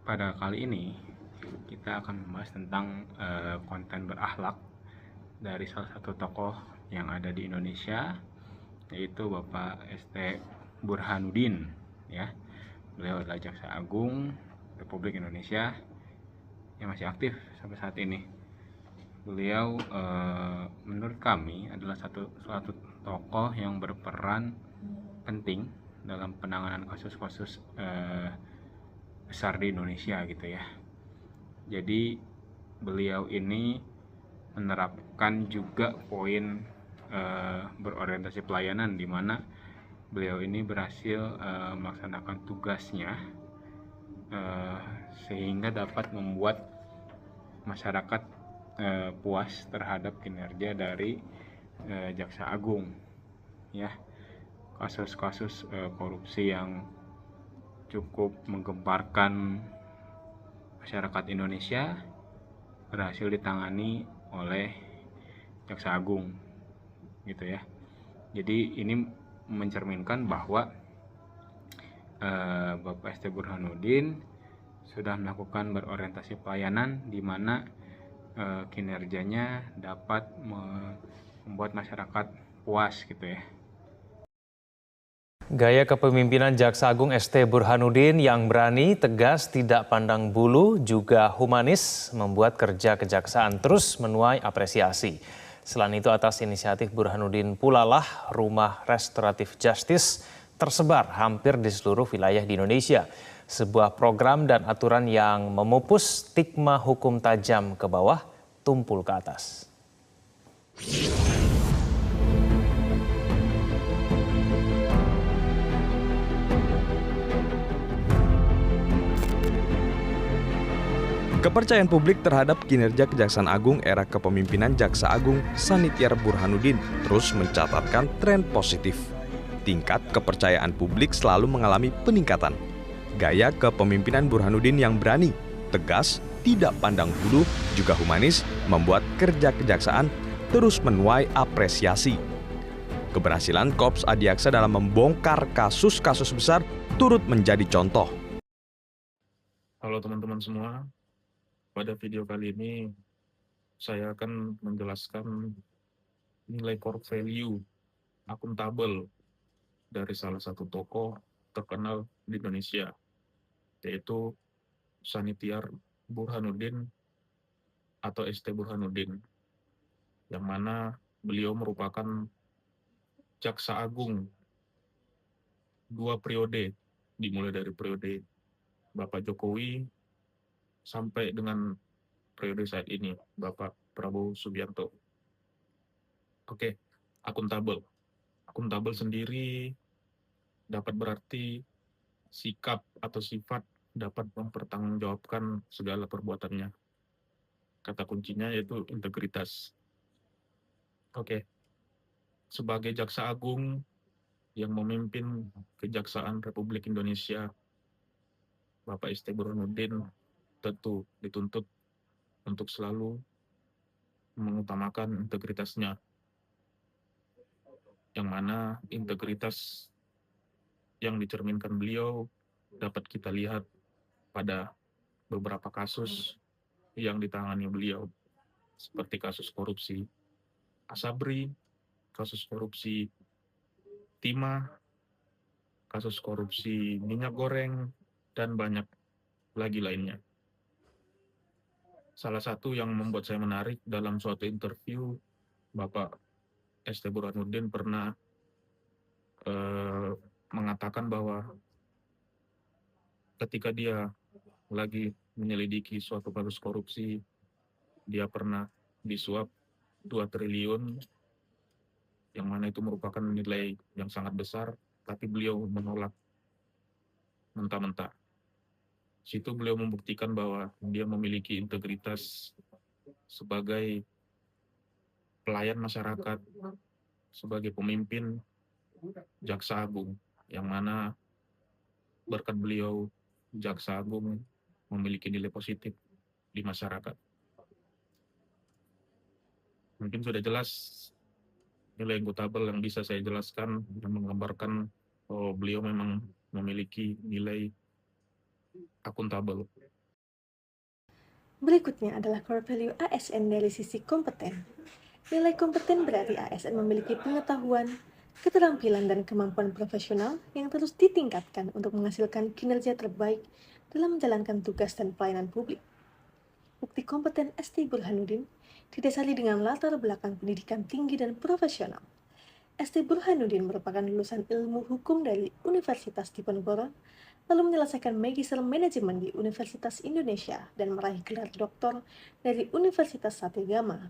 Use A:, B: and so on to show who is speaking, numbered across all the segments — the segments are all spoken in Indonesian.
A: Pada kali ini kita akan membahas tentang konten berakhlak dari salah satu tokoh yang ada di Indonesia, yaitu Bapak ST Burhanuddin, ya. Beliau adalah Jaksa Agung Republik Indonesia yang masih aktif sampai saat ini. Beliau menurut kami adalah suatu tokoh yang berperan penting dalam penanganan kasus-kasus besar di Indonesia gitu ya. Jadi beliau ini menerapkan juga poin berorientasi pelayanan, di mana beliau ini berhasil melaksanakan tugasnya sehingga dapat membuat masyarakat puas terhadap kinerja dari Jaksa Agung, ya. Kasus-kasus korupsi yang cukup menggemparkan masyarakat Indonesia berhasil ditangani oleh Jaksa Agung, gitu ya. Jadi ini mencerminkan bahwa Bapak ST Burhanuddin sudah melakukan berorientasi pelayanan, di mana kinerjanya dapat membuat masyarakat puas gitu ya.
B: Gaya kepemimpinan Jaksa Agung ST Burhanuddin yang berani, tegas, tidak pandang bulu, juga humanis membuat kerja kejaksaan terus menuai apresiasi. Selain itu, atas inisiatif Burhanuddin pula lah rumah restoratif justice tersebar hampir di seluruh wilayah di Indonesia. Sebuah program dan aturan yang memupus stigma hukum tajam ke bawah, tumpul ke atas.
C: Kepercayaan publik terhadap kinerja Kejaksaan Agung era kepemimpinan Jaksa Agung Sanitiar Burhanuddin terus mencatatkan tren positif. Tingkat kepercayaan publik selalu mengalami peningkatan. Gaya kepemimpinan Burhanuddin yang berani, tegas, tidak pandang bulu, juga humanis membuat kerja kejaksaan terus menuai apresiasi. Keberhasilan Korps Adiaksa dalam membongkar kasus-kasus besar turut menjadi contoh.
D: Halo teman-teman semua, pada video kali ini saya akan menjelaskan nilai core value akuntabel dari salah satu tokoh terkenal di Indonesia, yaitu Sanitiar Burhanuddin atau ST Burhanuddin, yang mana beliau merupakan Jaksa Agung 2 periode, dimulai dari periode Bapak Jokowi sampai dengan periode saat ini, Bapak Prabowo Subianto. Oke, akuntabel. Akuntabel sendiri dapat berarti sikap atau sifat dapat mempertanggungjawabkan segala perbuatannya. Kata kuncinya yaitu integritas. Oke, sebagai Jaksa Agung yang memimpin Kejaksaan Republik Indonesia, Bapak ST Burhanuddin tentu dituntut untuk selalu mengutamakan integritasnya, yang mana integritas yang dicerminkan beliau dapat kita lihat pada beberapa kasus yang ditangani beliau, seperti kasus korupsi Asabri, kasus korupsi timah, kasus korupsi minyak goreng, dan banyak lagi lainnya. Salah satu yang membuat saya menarik dalam suatu interview, Bapak ST Burhanuddin pernah mengatakan bahwa ketika dia lagi menyelidiki suatu kasus korupsi, dia pernah disuap 2 triliun, yang mana itu merupakan nilai yang sangat besar, tapi beliau menolak mentah-mentah. Situ beliau membuktikan bahwa dia memiliki integritas sebagai pelayan masyarakat, sebagai pemimpin Jaksa Agung, yang mana berkat beliau Jaksa Agung memiliki nilai positif di masyarakat. Mungkin sudah jelas nilai akuntabel yang bisa saya jelaskan, yang menggambarkan bahwa beliau memang memiliki nilai akuntabel.
E: Berikutnya adalah core value ASN dari sisi kompeten. Nilai kompeten berarti ASN memiliki pengetahuan, keterampilan, dan kemampuan profesional yang terus ditingkatkan untuk menghasilkan kinerja terbaik dalam menjalankan tugas dan pelayanan publik. Bukti kompeten ST Burhanuddin didasari dengan latar belakang pendidikan tinggi dan profesional. ST Burhanuddin merupakan lulusan ilmu hukum dari Universitas Diponegoro, lalu menyelesaikan Magister Manajemen di Universitas Indonesia dan meraih gelar doktor dari Universitas Satyagama.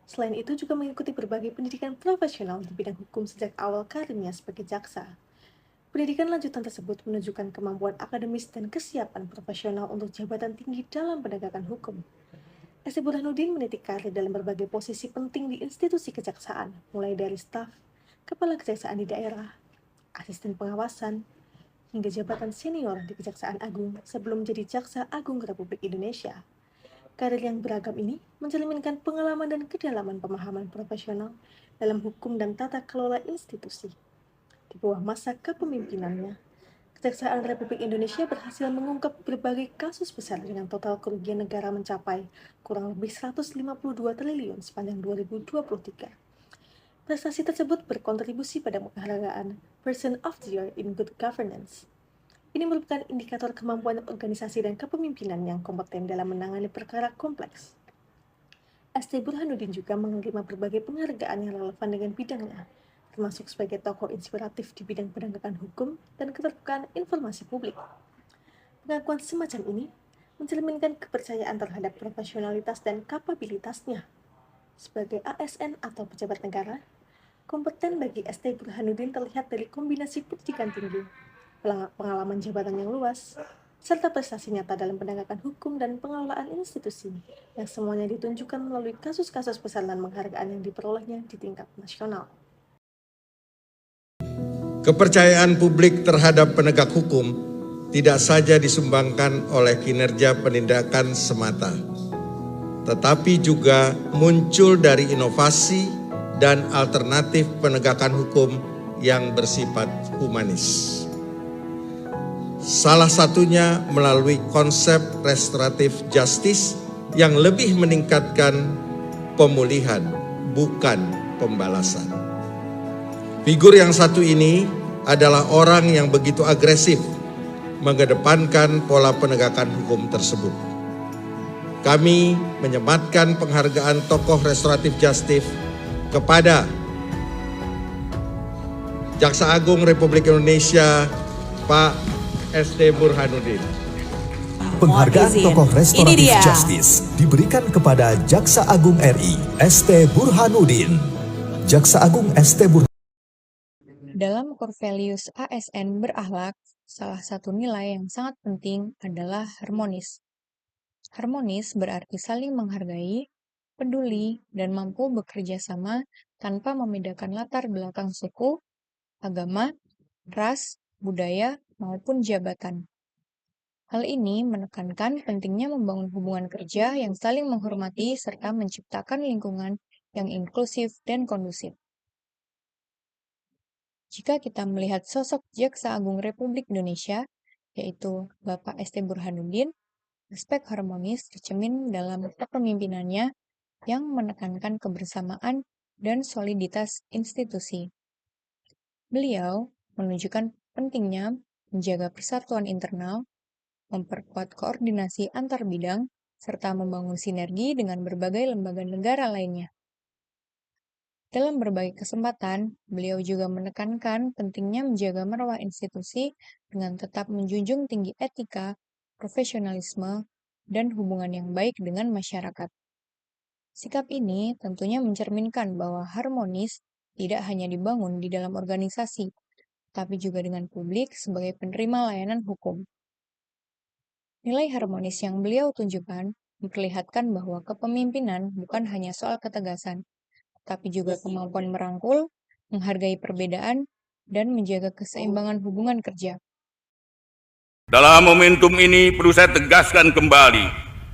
E: Selain itu juga mengikuti berbagai pendidikan profesional di bidang hukum sejak awal karirnya sebagai jaksa. Pendidikan lanjutan tersebut menunjukkan kemampuan akademis dan kesiapan profesional untuk jabatan tinggi dalam penegakan hukum. ST Burhanuddin meniti karir dalam berbagai posisi penting di institusi kejaksaan, mulai dari staf, kepala kejaksaan di daerah, asisten pengawasan, hingga jabatan senior di Kejaksaan Agung sebelum menjadi Jaksa Agung Republik Indonesia. Karir yang beragam ini mencerminkan pengalaman dan kedalaman pemahaman profesional dalam hukum dan tata kelola institusi. Di bawah masa kepemimpinannya, Kejaksaan Republik Indonesia berhasil mengungkap berbagai kasus besar dengan total kerugian negara mencapai kurang lebih 152 triliun sepanjang 2023. Prestasi tersebut berkontribusi pada penghargaan Person of the Year in Good Governance. Ini merupakan indikator kemampuan organisasi dan kepemimpinan yang kompeten dalam menangani perkara kompleks. ST Burhanuddin juga menerima berbagai penghargaan yang relevan dengan bidangnya, termasuk sebagai tokoh inspiratif di bidang penegakan hukum dan keterbukaan informasi publik. Pengakuan semacam ini mencerminkan kepercayaan terhadap profesionalitas dan kapabilitasnya. Sebagai ASN atau pejabat negara, kompeten bagi ST Burhanuddin terlihat dari kombinasi pendidikan tinggi, pengalaman jabatan yang luas, serta prestasi nyata dalam penegakan hukum dan pengelolaan institusi, yang semuanya ditunjukkan melalui kasus-kasus besar dan penghargaan yang diperolehnya di tingkat nasional.
F: Kepercayaan publik terhadap penegak hukum tidak saja disumbangkan oleh kinerja penindakan semata, tetapi juga muncul dari inovasi dan alternatif penegakan hukum yang bersifat humanis. Salah satunya melalui konsep restoratif justice yang lebih meningkatkan pemulihan, bukan pembalasan. Figur yang satu ini adalah orang yang begitu agresif mengedepankan pola penegakan hukum tersebut. Kami menyematkan penghargaan tokoh restoratif justice kepada Jaksa Agung Republik Indonesia Pak ST Burhanuddin.
G: Penghargaan tokoh restoratif justice diberikan kepada Jaksa Agung RI ST Burhanuddin. Jaksa Agung ST Burhanuddin.
H: Dalam core values ASN berakhlak, salah satu nilai yang sangat penting adalah harmonis. Harmonis berarti saling menghargai, peduli, dan mampu bekerja sama tanpa membedakan latar belakang suku, agama, ras, budaya, maupun jabatan. Hal ini menekankan pentingnya membangun hubungan kerja yang saling menghormati serta menciptakan lingkungan yang inklusif dan kondusif. Jika kita melihat sosok Jaksa Agung Republik Indonesia, yaitu Bapak ST Burhanuddin, aspek harmonis tercermin dalam kepemimpinannya yang menekankan kebersamaan dan soliditas institusi. Beliau menunjukkan pentingnya menjaga persatuan internal, memperkuat koordinasi antar bidang, serta membangun sinergi dengan berbagai lembaga negara lainnya. Dalam berbagai kesempatan, beliau juga menekankan pentingnya menjaga marwah institusi dengan tetap menjunjung tinggi etika, profesionalisme, dan hubungan yang baik dengan masyarakat. Sikap ini tentunya mencerminkan bahwa harmonis tidak hanya dibangun di dalam organisasi, tapi juga dengan publik sebagai penerima layanan hukum. Nilai harmonis yang beliau tunjukkan memperlihatkan bahwa kepemimpinan bukan hanya soal ketegasan, tapi juga kemampuan merangkul, menghargai perbedaan, dan menjaga keseimbangan hubungan kerja.
I: Dalam momentum ini perlu saya tegaskan kembali,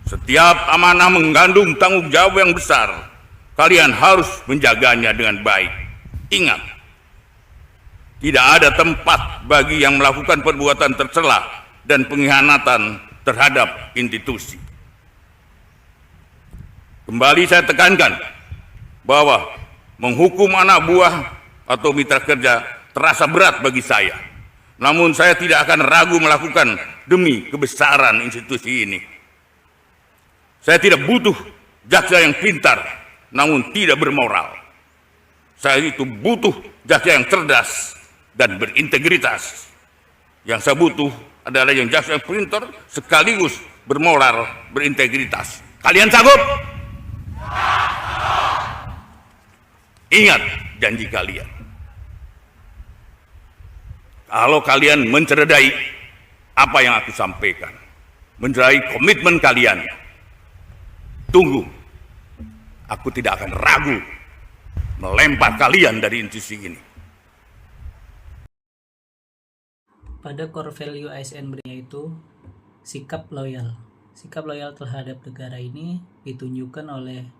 I: setiap amanah mengandung tanggung jawab yang besar. Kalian harus menjaganya dengan baik. Ingat, tidak ada tempat bagi yang melakukan perbuatan tercela dan pengkhianatan terhadap institusi. Kembali saya tekankan bahwa menghukum anak buah atau mitra kerja terasa berat bagi saya. Namun saya tidak akan ragu melakukan demi kebesaran institusi ini. Saya tidak butuh jaksa yang pintar namun tidak bermoral. Saya itu butuh jaksa yang cerdas dan berintegritas. Yang saya butuh adalah yang jaksa yang pintar sekaligus bermoral, berintegritas. Kalian sanggup? Ingat janji kalian. Kalau kalian mencederai apa yang aku sampaikan, mencederai komitmen kalian, tunggu, aku tidak akan ragu melempar kalian dari institusi ini.
J: Pada core value ASN yaitu sikap loyal. Sikap loyal terhadap negara ini ditunjukkan oleh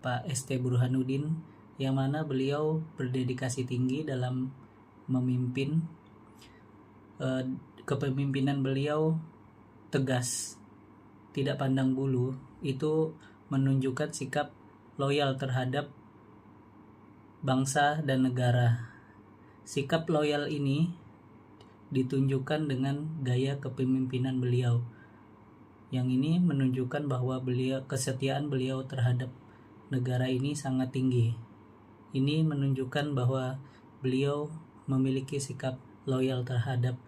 J: Pak ST Burhanuddin, yang mana beliau berdedikasi tinggi dalam memimpin. Kepemimpinan beliau tegas, tidak pandang bulu, itu menunjukkan sikap loyal terhadap bangsa dan negara. Sikap loyal ini ditunjukkan dengan gaya kepemimpinan beliau. Yang ini menunjukkan bahwa kesetiaan beliau terhadap negara ini sangat tinggi. Ini menunjukkan bahwa beliau memiliki sikap loyal terhadap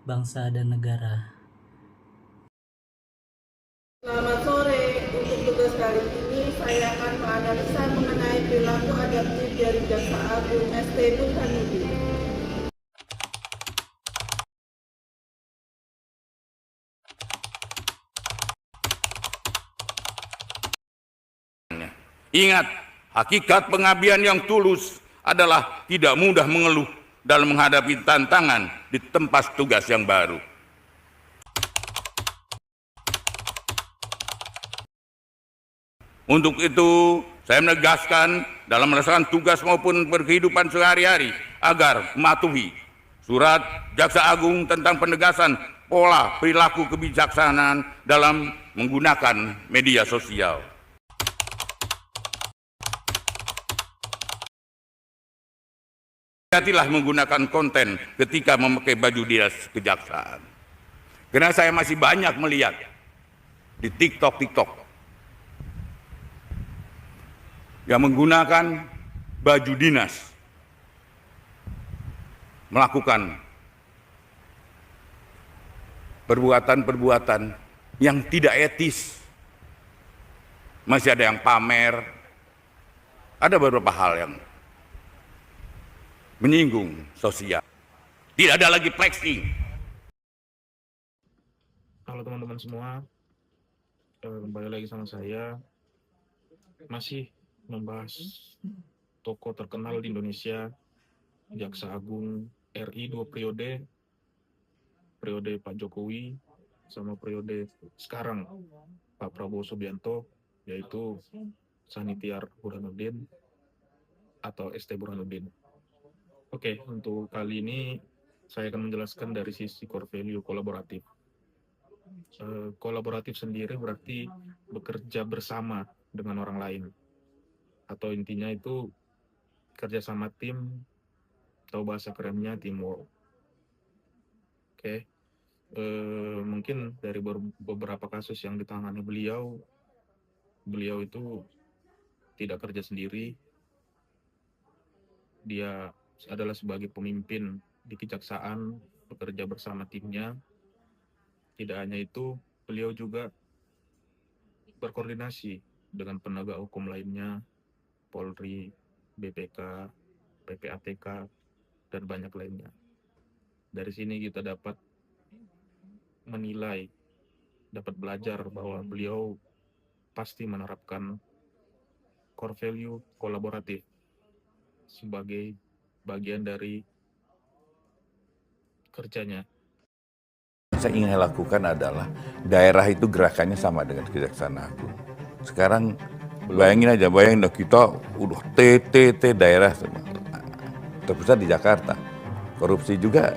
J: bangsa dan negara.
K: Selamat sore, untuk tugas kali ini saya akan menganalisa mengenai perilaku adaptif dari Jaksa Agung ST Burhanuddin.
I: Ingat, hakikat pengabdian yang tulus adalah tidak mudah mengeluh dalam menghadapi tantangan di tempat tugas yang baru. Untuk itu, saya menegaskan dalam melaksanakan tugas maupun berkehidupan sehari-hari agar mematuhi Surat Jaksa Agung tentang penegasan pola perilaku kebijaksanaan dalam menggunakan media sosial. Hati-hatilah menggunakan konten ketika memakai baju dinas kejaksaan. Karena saya masih banyak melihat di TikTok yang menggunakan baju dinas melakukan perbuatan-perbuatan yang tidak etis. Masih ada yang pamer, ada beberapa hal yang menyinggung sosial. Tidak ada lagi flexing.
D: Halo teman-teman semua, kembali lagi sama saya, masih membahas tokoh terkenal di Indonesia, Jaksa Agung RI 2 periode Pak Jokowi sama periode sekarang Pak Prabowo Subianto, yaitu Sanitiar Burhanuddin atau ST Burhanuddin. Oke, untuk kali ini saya akan menjelaskan dari sisi core value kolaboratif. Kolaboratif sendiri berarti bekerja bersama dengan orang lain. Atau intinya itu kerjasama tim, atau bahasa kerennya teamwork. Oke, mungkin dari beberapa kasus yang ditangani beliau itu tidak kerja sendiri. Dia adalah sebagai pemimpin di kejaksaan, bekerja bersama timnya. Tidak hanya itu, beliau juga berkoordinasi dengan penegak hukum lainnya, Polri, BPK, PPATK, dan banyak lainnya. Dari sini kita dapat menilai, dapat belajar bahwa beliau pasti menerapkan core value kolaboratif sebagai bagian dari kerjanya.
L: Saya ingin lakukan adalah daerah itu gerakannya sama dengan Kejaksaan Agung. Sekarang bayangin kita udah TTT daerah terpusat di Jakarta. Korupsi juga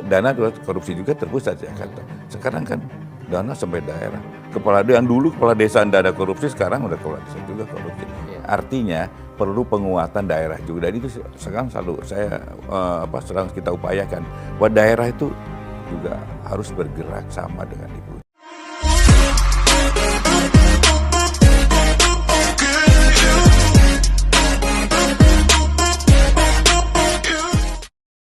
L: dana korupsi juga terpusat di Jakarta. Sekarang kan dana sampai daerah. kepala yang dulu kepala desa tidak ada korupsi, sekarang udah kepala desa juga korupsi. Artinya perlu penguatan daerah juga, dan itu sekarang selalu sedang kita upayakan bahwa daerah itu juga harus bergerak sama dengan ibu.